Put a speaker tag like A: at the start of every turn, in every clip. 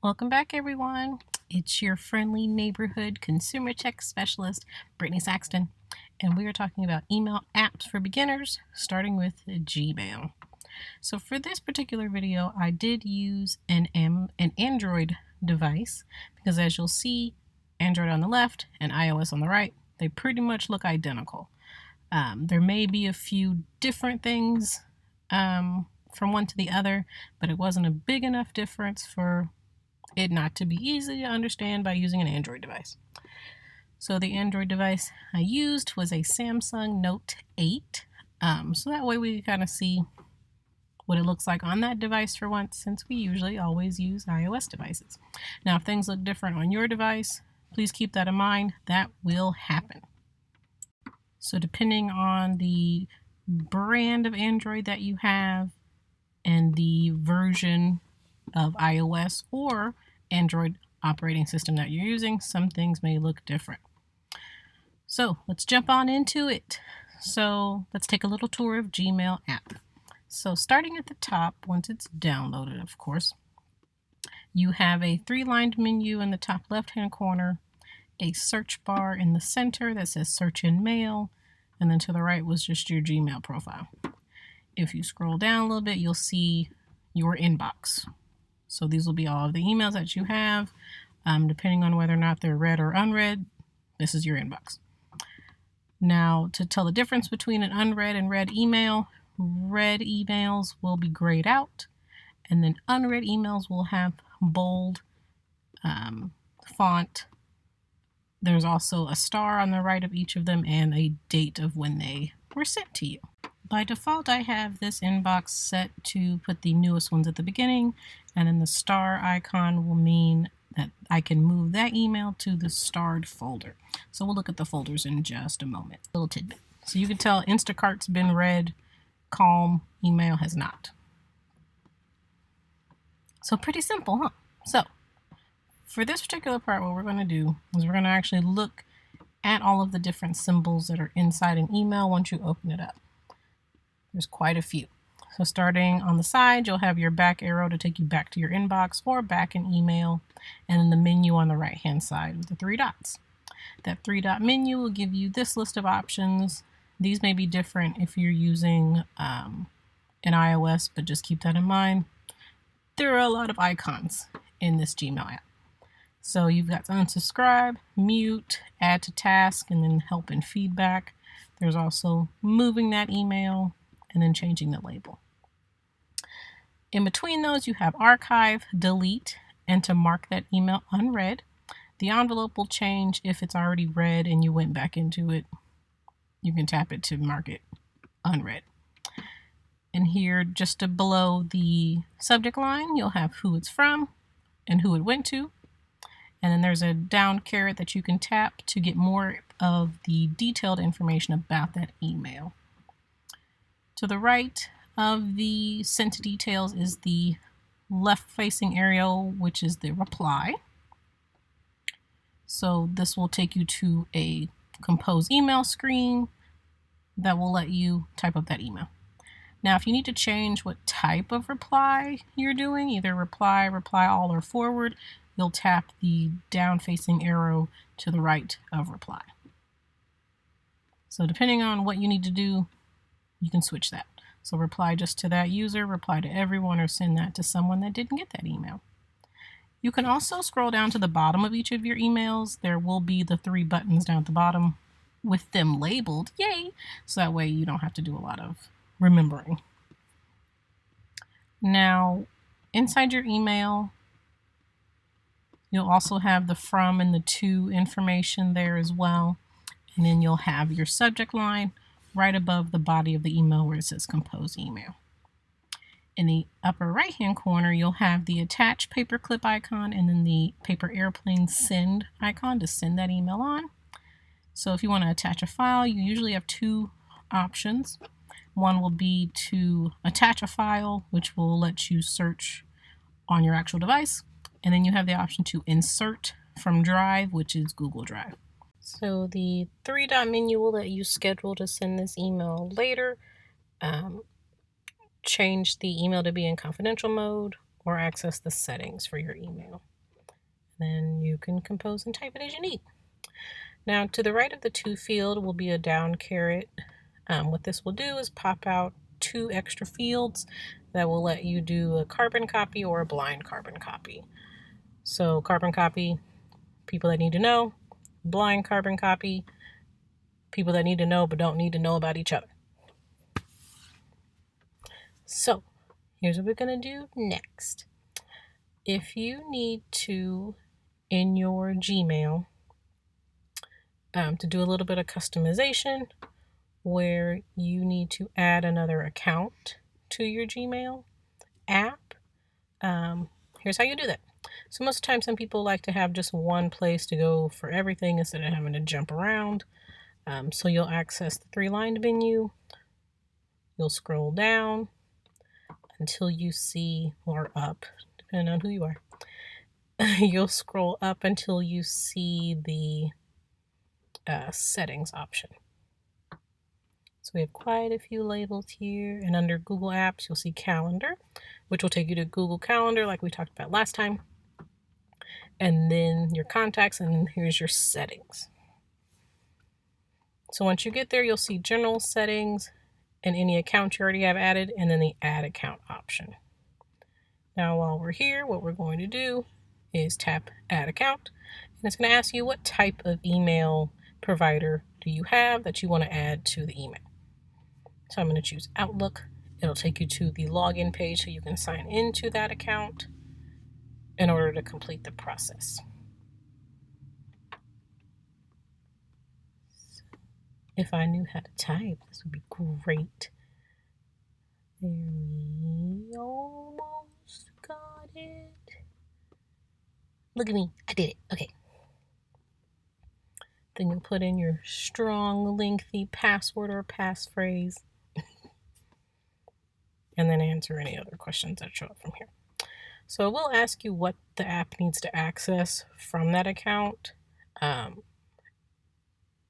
A: Welcome back, everyone. It's your friendly neighborhood consumer tech specialist, Brittany Saxton, and we are talking about email apps for beginners, starting with Gmail. So for this particular video, I did use an Android device because, as you'll see, Android on the left and iOS on the right, they pretty much look identical. There may be a few different things from one to the other, but it wasn't a big enough difference for it not to be easy to understand by using an Android device. So the Android device I used was a Samsung Note 8. So that way we kind of see what it looks like on that device for once, since we usually always use iOS devices. Now, if things look different on your device, please keep that in mind. That will happen. So depending on the brand of Android that you have and the version of iOS or Android operating system that you're using, some things may look different. So let's jump on into it. So let's take a little tour of Gmail app. So starting at the top, once it's downloaded, of course, you have a three-lined menu in the top left-hand corner, a search bar in the center that says search in mail, and then to the right was just your Gmail profile. If you scroll down a little bit, you'll see your inbox. So these will be all of the emails that you have. Depending on whether or not they're read or unread, this is your inbox. Now, to tell the difference between an unread and read email, read emails will be grayed out, and then unread emails will have bold font. There's also a star on the right of each of them and a date of when they were sent to you. By default, I have this inbox set to put the newest ones at the beginning, and then the star icon will mean that I can move that email to the starred folder. So we'll look at the folders in just a moment. Little tidbit. So you can tell Instacart's been read, Calm email has not. So pretty simple, huh? So for this particular part, what we're going to do is we're going to actually look at all of the different symbols that are inside an email once you open it up. There's quite a few. So starting on the side, you'll have your back arrow to take you back to your inbox or back in email, and then the menu on the right-hand side with the three dots. That three-dot menu will give you this list of options. These may be different if you're using an iOS, but just keep that in mind. There are a lot of icons in this Gmail app. So you've got unsubscribe, mute, add to task, and then help and feedback. There's also moving that email, and then changing the label. In between those, you have archive, delete, and to mark that email unread. The envelope will change if it's already read and you went back into it. You can tap it to mark it unread. And here, just below the subject line, you'll have who it's from and who it went to. And then there's a down caret that you can tap to get more of the detailed information about that email. To the right of the sent details is the left-facing arrow, which is the reply. So this will take you to a compose email screen that will let you type up that email. Now, if you need to change what type of reply you're doing, either reply, reply all, or forward, you'll tap the down-facing arrow to the right of reply. So depending on what you need to do, you can switch that. So reply just to that user, reply to everyone, or send that to someone that didn't get that email. You can also scroll down to the bottom of each of your emails. There will be the three buttons down at the bottom with them labeled, yay, so that way you don't have to do a lot of remembering. Now, inside your email, you'll also have the from and the to information there as well. And then you'll have your subject line right above the body of the email where it says compose email. In the upper right hand corner, you'll have the attach paperclip icon and then the paper airplane send icon to send that email on. So if you want to attach a file, you usually have two options. One will be to attach a file, which will let you search on your actual device. And then you have the option to insert from Drive, which is Google Drive. So the three-dot menu will let you schedule to send this email later, change the email to be in confidential mode, or access the settings for your email. then you can compose and type it as you need. Now, to the right of the to field will be a down caret. What this will do is pop out 2 extra fields that will let you do a carbon copy or a blind carbon copy. So carbon copy, people that need to know. Blind carbon copy, people that need to know but don't need to know about each other. So here's what we're going to do next. If you need to, in your Gmail, to do a little bit of customization where you need to add another account to your Gmail app, here's how you do that. So most of the time, some people like to have just one place to go for everything instead of having to jump around. So you'll access the 3-lined menu. You'll scroll down until you see, or up, depending on who you are. You'll scroll up until you see the settings option. So we have quite a few labels here, and under Google Apps, you'll see Calendar, which will take you to Google Calendar like we talked about last time. And then your contacts, and here's your settings. So once you get there, you'll see General Settings and any account you already have added, and then the Add Account option. Now, while we're here, what we're going to do is tap Add Account, and it's going to ask you what type of email provider do you have that you want to add to the email. So I'm going to choose Outlook. It'll take you to the login page so you can sign into that account in order to complete the process. If I knew how to type, this would be great. There we almost got it. Look at me, I did it. Okay. Then you'll put in your strong, lengthy password or passphrase, and then answer any other questions that show up from here. So we'll ask you what the app needs to access from that account.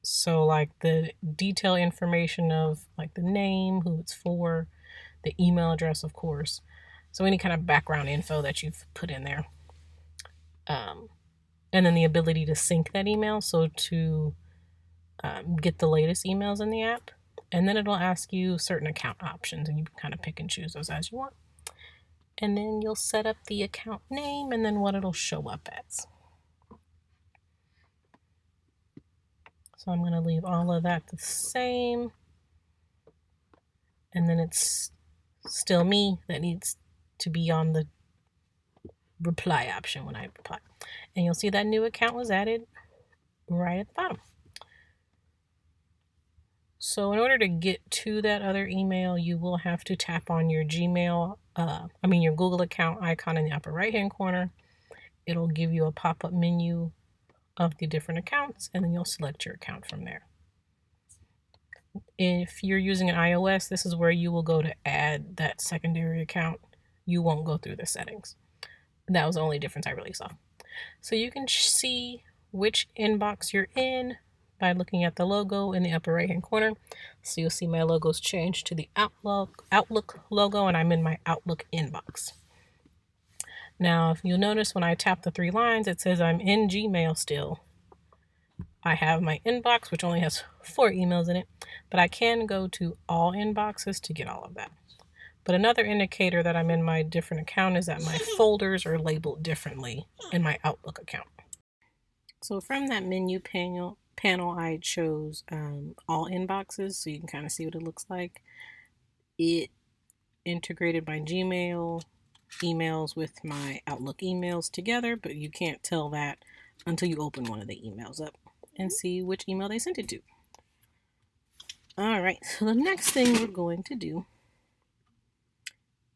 A: So like the detailed information of like the name, who it's for, the email address, of course. So any kind of background info that you've put in there. And then the ability to sync that email, so to get the latest emails in the app. And then it'll ask you certain account options, and you can kind of pick and choose those as you want. And then you'll set up the account name and then what it'll show up as. So I'm going to leave all of that the same. And then it's still me that needs to be on the reply option when I reply. And you'll see that new account was added right at the bottom. So in order to get to that other email, you will have to tap on your Gmail, your Google account icon in the upper right-hand corner. It'll give you a pop-up menu of the different accounts, and then you'll select your account from there. If you're using an iOS, this is where you will go to add that secondary account. You won't go through the settings. That was the only difference I really saw. So you can see which inbox you're in by looking at the logo in the upper right hand corner. So you'll see my logo's changed to the Outlook logo, and I'm in my Outlook inbox. Now, if you'll notice when I tap the 3 lines, it says I'm in Gmail still. I have my inbox, which only has 4 emails in it, but I can go to all inboxes to get all of that. But another indicator that I'm in my different account is that my folders are labeled differently in my Outlook account. So from that menu panel I chose all inboxes, so you can kind of see what it looks like. It integrated my Gmail emails with my Outlook emails together, but you can't tell that until you open one of the emails up and see which email they sent it to. All right, so the next thing we're going to do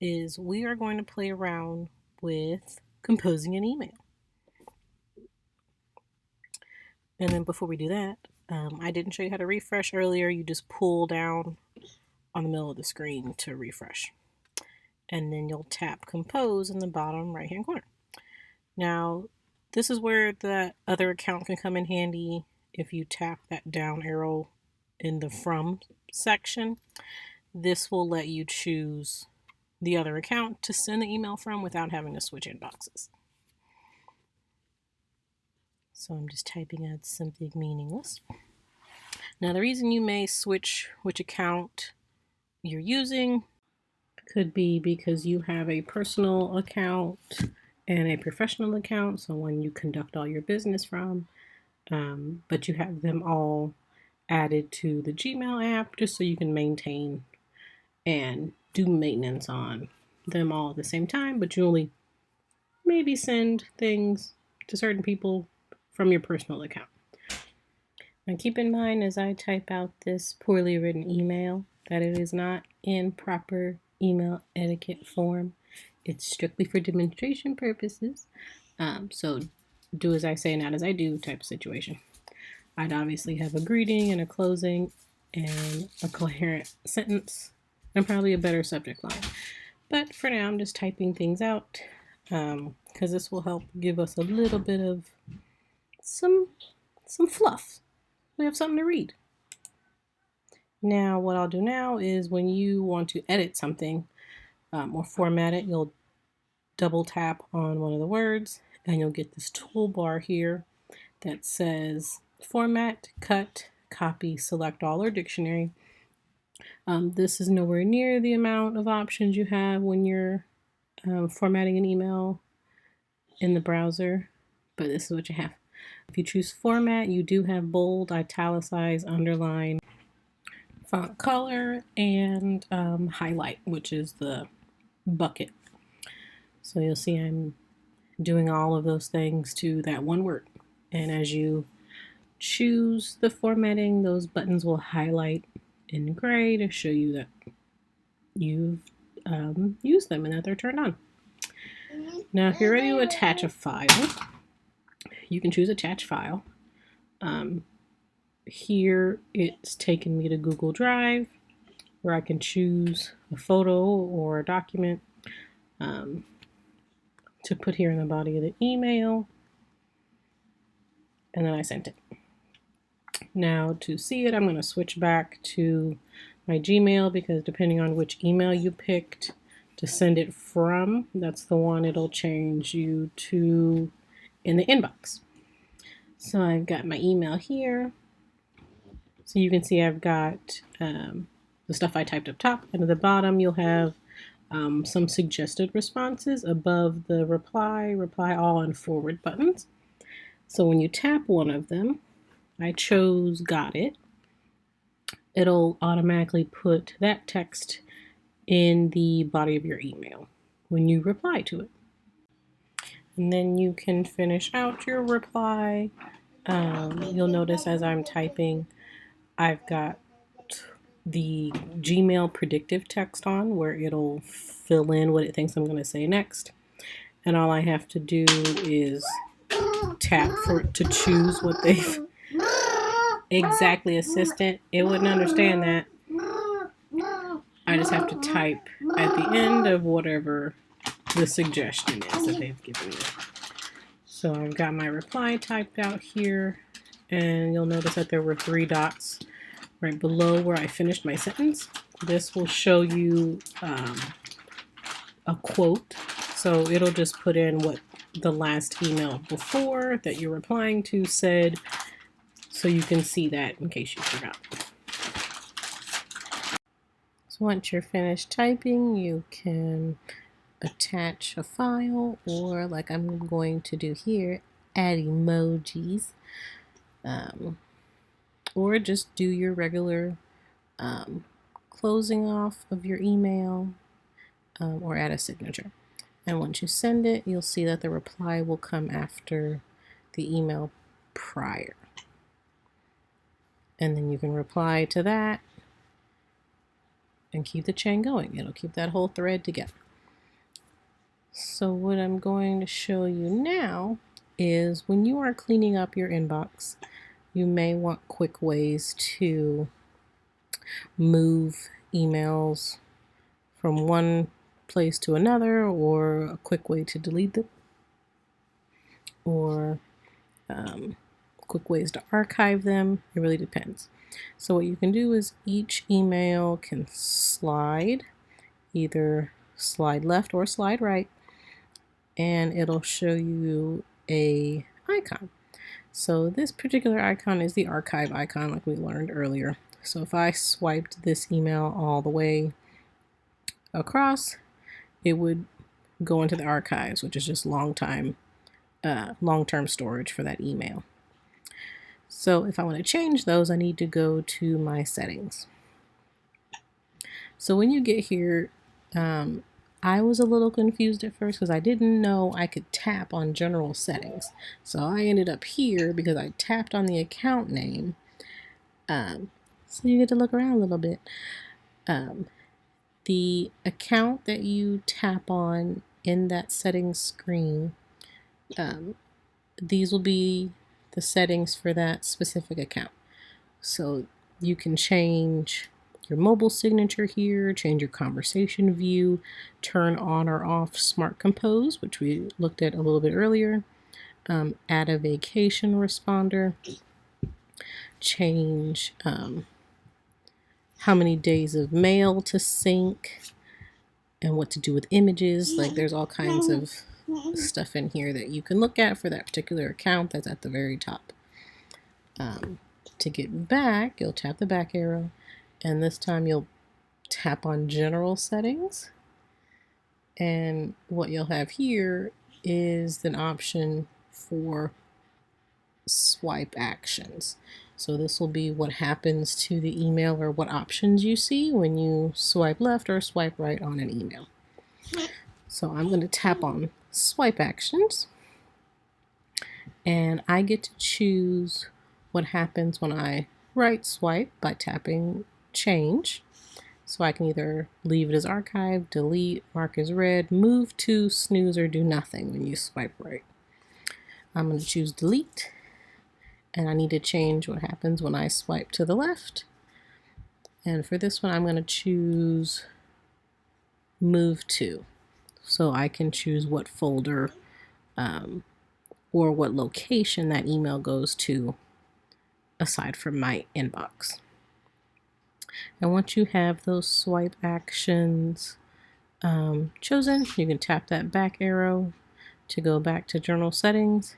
A: is we are going to play around with composing an email. And then before we do that, I didn't show you how to refresh earlier. You just pull down on the middle of the screen to refresh. And then you'll tap Compose in the bottom right-hand corner. Now, this is where the other account can come in handy. If you tap that down arrow in the From section, this will let you choose the other account to send the email from without having to switch inboxes. So I'm just typing out something meaningless. Now the reason you may switch which account you're using could be because you have a personal account and a professional account, so one you conduct all your business from, but you have them all added to the Gmail app just so you can maintain and do maintenance on them all at the same time, but you only maybe send things to certain people from your personal account. Now keep in mind as I type out this poorly written email that it is not in proper email etiquette form. It's strictly for demonstration purposes. So do as I say, not as I do type of situation. I'd obviously have a greeting and a closing and a coherent sentence and probably a better subject line. But for now, I'm just typing things out because this will help give us a little bit of some fluff. We have something to read. Now, what I'll do now is when you want to edit something or format it, you'll double tap on one of the words and you'll get this toolbar here that says Format, Cut, Copy, Select All, or Dictionary. This is nowhere near the amount of options you have when you're formatting an email in the browser, but this is what you have. If you choose Format, you do have bold, italicize, underline, font color, and highlight, which is the bucket. So you'll see I'm doing all of those things to that one word. And as you choose the formatting, those buttons will highlight in gray to show you that you've used them and that they're turned on. Now, if you're ready to attach a file, you can choose Attach File. Here it's taken me to Google Drive, where I can choose a photo or a document to put here in the body of the email, and then I sent it. Now to see it, I'm going to switch back to my Gmail because depending on which email you picked to send it from, that's the one it'll change you to in the inbox. So I've got my email here. So you can see I've got the stuff I typed up top, and at the bottom you'll have some suggested responses above the reply all, and forward buttons. So when you tap one of them, I chose got it, it'll automatically put that text in the body of your email when you reply to it. And then you can finish out your reply. You'll notice as I'm typing, I've got the Gmail predictive text on where it'll fill in what it thinks I'm going to say next. And all I have to do is tap for it to choose what they've exactly assistant. It wouldn't understand that. I just have to type at the end of whatever the suggestion is that they've given me. So I've got my reply typed out here, and you'll notice that there were 3 dots right below where I finished my sentence. This will show you a quote. So it'll just put in what the last email before that you're replying to said, so you can see that in case you forgot. So once you're finished typing, you can attach a file, or like I'm going to do here, add emojis, or just do your regular closing off of your email, or add a signature. And once you send it, you'll see that the reply will come after the email prior. And then you can reply to that and keep the chain going. It'll keep that whole thread together. So what I'm going to show you now is when you are cleaning up your inbox, you may want quick ways to move emails from one place to another, or a quick way to delete them, or quick ways to archive them. It really depends. So what you can do is each email can slide, either slide left or slide right, and it'll show you a icon. So this particular icon is the archive icon like we learned earlier. So if I swiped this email all the way across, it would go into the archives, which is just long-term storage for that email. So if I want to change those, I need to go to my settings. So when you get here, I was a little confused at first because I didn't know I could tap on general settings. So I ended up here because I tapped on the account name. So you get to look around a little bit. The account that you tap on in that settings screen, these will be the settings for that specific account. So you can change your mobile signature here, change your conversation view, turn on or off Smart Compose, which we looked at a little bit earlier, add a vacation responder, change how many days of mail to sync, and what to do with images. Like there's all kinds of stuff in here that you can look at for that particular account that's at the very top. To get back, you'll tap the back arrow, and this time you'll tap on general settings, and what you'll have here is an option for swipe actions. So this will be what happens to the email or what options you see when you swipe left or swipe right on an email. So I'm going to tap on swipe actions, and I get to choose what happens when I right swipe by tapping change. So I can either leave it as archive, delete, mark as read, move to, snooze, or do nothing when you swipe right. I'm going to choose delete, and I need to change what happens when I swipe to the left. And for this one, I'm going to choose move to, so I can choose what folder or what location that email goes to aside from my inbox. And once you have those swipe actions chosen, you can tap that back arrow to go back to journal settings.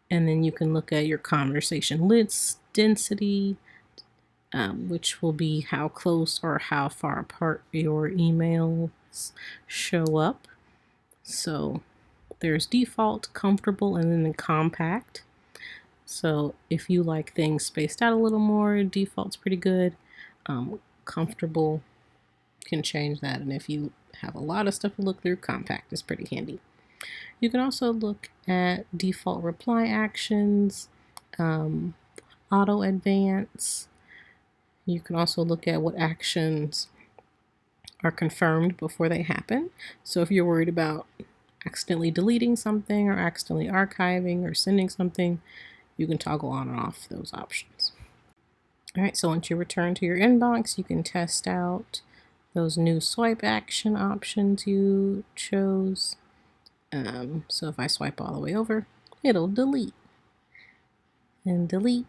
A: And then you can look at your conversation list density, which will be how close or how far apart your emails show up. So there's default, comfortable, and then the compact. So if you like things spaced out a little more, default's pretty good. Comfortable, can change that. And if you have a lot of stuff to look through, compact is pretty handy. You can also look at default reply actions, auto advance. You can also look at what actions are confirmed before they happen. So if you're worried about accidentally deleting something or accidentally archiving or sending something, you can toggle on and off those options. All right, so once you return to your inbox, you can test out those new swipe action options you chose. So if I swipe all the way over, it'll delete and delete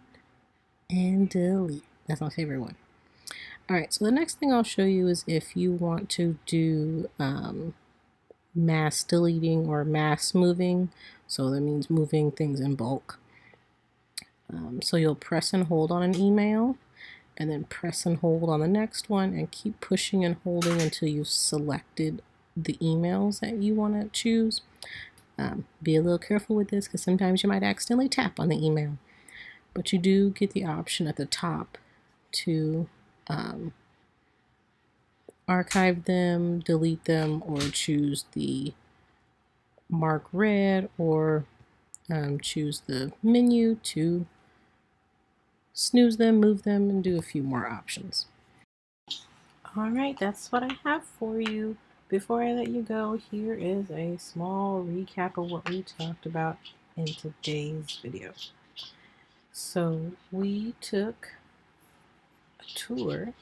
A: and delete. That's my favorite one. All right, so the next thing I'll show you is if you want to do mass deleting or mass moving. So that means moving things in bulk. So you'll press and hold on an email, and then press and hold on the next one, and keep pushing and holding until you've selected the emails that you want to choose. Be a little careful with this because sometimes you might accidentally tap on the email, but you do get the option at the top to archive them, delete them, or choose the mark read, or choose the menu to snooze them, move them, and do a few more options. All right, that's what I have for you. Before I let you go, here is a small recap of what we talked about in today's video. So we took a tour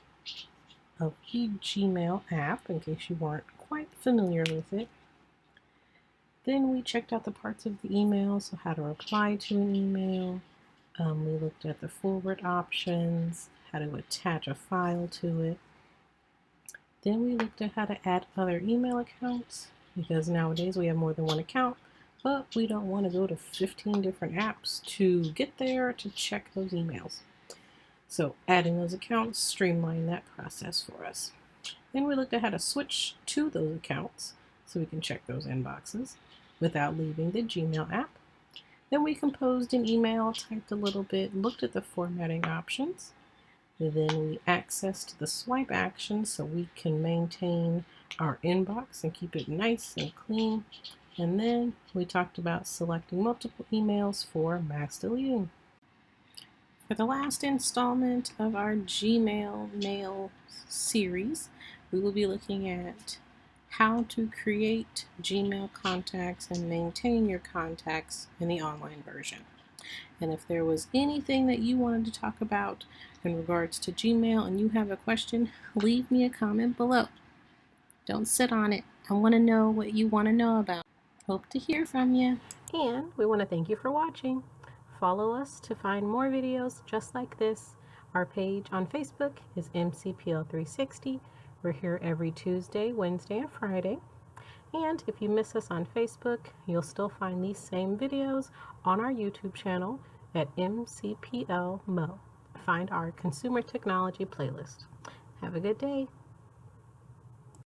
A: of the Gmail app, in case you weren't quite familiar with it. Then we checked out the parts of the email, so how to reply to an email. We looked at the forward options, how to attach a file to it. Then we looked at how to add other email accounts, because nowadays we have more than one account. but we don't want to go to 15 different apps to get there to check those emails. So adding those accounts streamline that process for us. Then we looked at how to switch to those accounts so we can check those inboxes without leaving the Gmail app. Then we composed an email, typed a little bit, looked at the formatting options. Then we accessed the swipe action so we can maintain our inbox and keep it nice and clean. And then we talked about selecting multiple emails for mass deleting. For the last installment of our Gmail mail series, we will be looking at how to create Gmail contacts and maintain your contacts in the online version. And if there was anything that you wanted to talk about in regards to Gmail and you have a question, leave me a comment below. Don't sit on it. I want to know what you want to know about. Hope to hear from you. And we want to thank you for watching. Follow us to find more videos just like this. Our page on Facebook is MCPL 360. We're here every Tuesday, Wednesday, and Friday. And if you miss us on Facebook, you'll still find these same videos on our YouTube channel at MCPL Mo. Find our consumer technology playlist. Have a good day.